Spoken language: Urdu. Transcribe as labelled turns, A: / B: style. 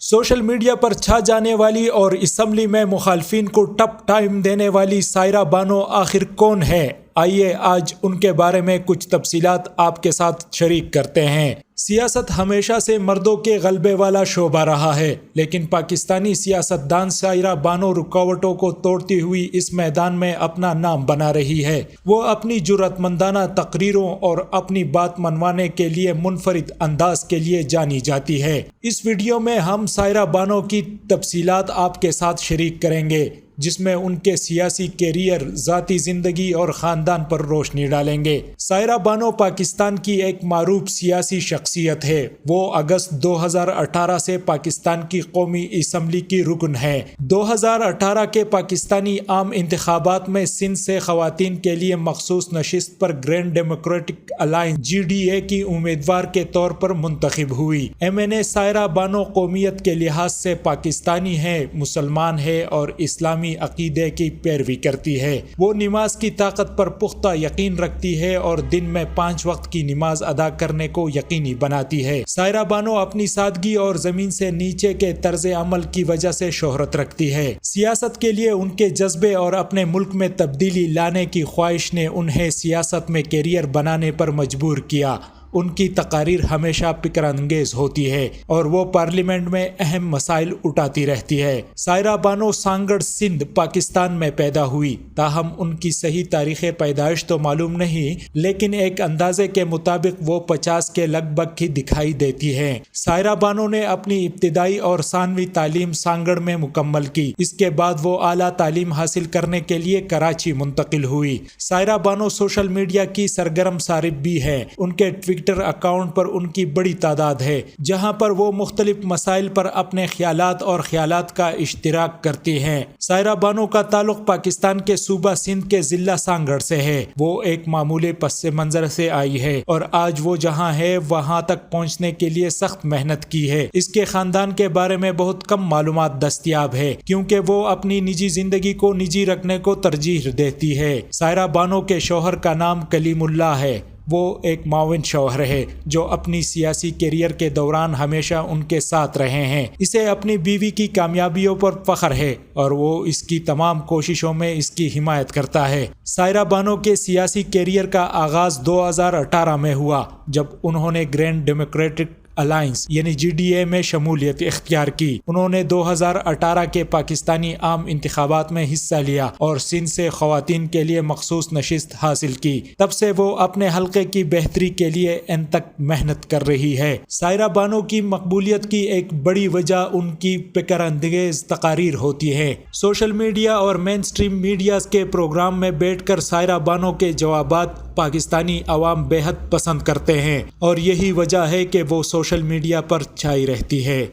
A: سوشل میڈیا پر چھا جانے والی اور اسمبلی میں مخالفین کو ٹف ٹائم دینے والی سائرہ بانو آخر کون ہے؟ آئیے آج ان کے بارے میں کچھ تفصیلات آپ کے ساتھ شریک کرتے ہیں۔ سیاست ہمیشہ سے مردوں کے غلبے والا شعبہ رہا ہے، لیکن پاکستانی سیاستدان سائرہ بانو رکاوٹوں کو توڑتی ہوئی اس میدان میں اپنا نام بنا رہی ہے۔ وہ اپنی جرأت مندانہ تقریروں اور اپنی بات منوانے کے لیے منفرد انداز کے لیے جانی جاتی ہے۔ اس ویڈیو میں ہم سائرہ بانو کی تفصیلات آپ کے ساتھ شریک کریں گے، جس میں ان کے سیاسی کیریئر، ذاتی زندگی اور خاندان پر روشنی ڈالیں گے۔ سائرہ بانو پاکستان کی ایک معروف سیاسی شخصیت ہے۔ وہ اگست 2018 سے پاکستان کی قومی اسمبلی کی رکن ہے۔ 2018 کے پاکستانی عام انتخابات میں سندھ سے خواتین کے لیے مخصوص نشست پر گرینڈ ڈیموکریٹک الائنس (GDA) کی امیدوار کے طور پر منتخب ہوئی۔ MNA سائرہ بانو قومیت کے لحاظ سے پاکستانی ہے، مسلمان ہے اور اسلامی عقیدے کی پیروی کرتی ہے۔ وہ نماز کی طاقت پر پختہ یقین رکھتی ہے اور دن میں 5 وقت کی نماز ادا کرنے کو یقینی بناتی ہے۔ سائرہ بانو اپنی سادگی اور زمین سے نیچے کے طرز عمل کی وجہ سے شہرت رکھتی ہے۔ سیاست کے لیے ان کے جذبے اور اپنے ملک میں تبدیلی لانے کی خواہش نے انہیں سیاست میں کیریئر بنانے پر مجبور کیا۔ ان کی تقاریر ہمیشہ فکر انگیز ہوتی ہے اور وہ پارلیمنٹ میں اہم مسائل اٹھاتی رہتی ہے۔ سائرہ بانو سانگڑ، سندھ، پاکستان میں پیدا ہوئی، تاہم ان کی صحیح تاریخ پیدائش تو معلوم نہیں، لیکن ایک اندازے کے مطابق وہ 50 کے لگ بھگ ہی دکھائی دیتی ہیں۔ سائرہ بانو نے اپنی ابتدائی اور ثانوی تعلیم سانگڑ میں مکمل کی۔ اس کے بعد وہ اعلیٰ تعلیم حاصل کرنے کے لیے کراچی منتقل ہوئی۔ سائرہ بانو سوشل میڈیا کی سرگرم صارف بھی ہیں۔ ان کے ٹویٹر اکاؤنٹ پر ان کی بڑی تعداد ہے، جہاں پر وہ مختلف مسائل پر اپنے خیالات کا اشتراک کرتی ہیں۔ سائرہ بانو کا تعلق پاکستان کے صوبہ سندھ کے ضلع سانگڑ سے ہے۔ وہ ایک معمولی پس منظر سے آئی ہے اور آج وہ جہاں ہے وہاں تک پہنچنے کے لیے سخت محنت کی ہے۔ اس کے خاندان کے بارے میں بہت کم معلومات دستیاب ہے، کیونکہ وہ اپنی نجی زندگی کو نجی رکھنے کو ترجیح دیتی ہے۔ سائرہ بانو کے شوہر کا نام کلیم اللہ ہے۔ وہ ایک معاون شوہر ہے جو اپنی سیاسی کیریئر کے دوران ہمیشہ ان کے ساتھ رہے ہیں۔ اسے اپنی بیوی کی کامیابیوں پر فخر ہے اور وہ اس کی تمام کوششوں میں اس کی حمایت کرتا ہے۔ سائرہ بانو کے سیاسی کیریئر کا آغاز 2018 میں ہوا، جب انہوں نے گرینڈ ڈیموکریٹک الائنس یعنی GDA میں شمولیت اختیار کی۔ انہوں نے 2018 کے پاکستانی عام انتخابات میں حصہ لیا اور سندھ سے خواتین کے لیے مخصوص نشست حاصل کی۔ تب سے وہ اپنے حلقے کی بہتری کے لیے ان تک محنت کر رہی ہے۔ سائرہ بانو کی مقبولیت کی ایک بڑی وجہ ان کی فکر انگیز تقاریر ہوتی ہے۔ سوشل میڈیا اور مین سٹریم میڈیا کے پروگرام میں بیٹھ کر سائرہ بانو کے جوابات پاکستانی عوام بے حد پسند کرتے ہیں، اور یہی وجہ ہے کہ وہ سوشل میڈیا پر چھائی رہتی ہے۔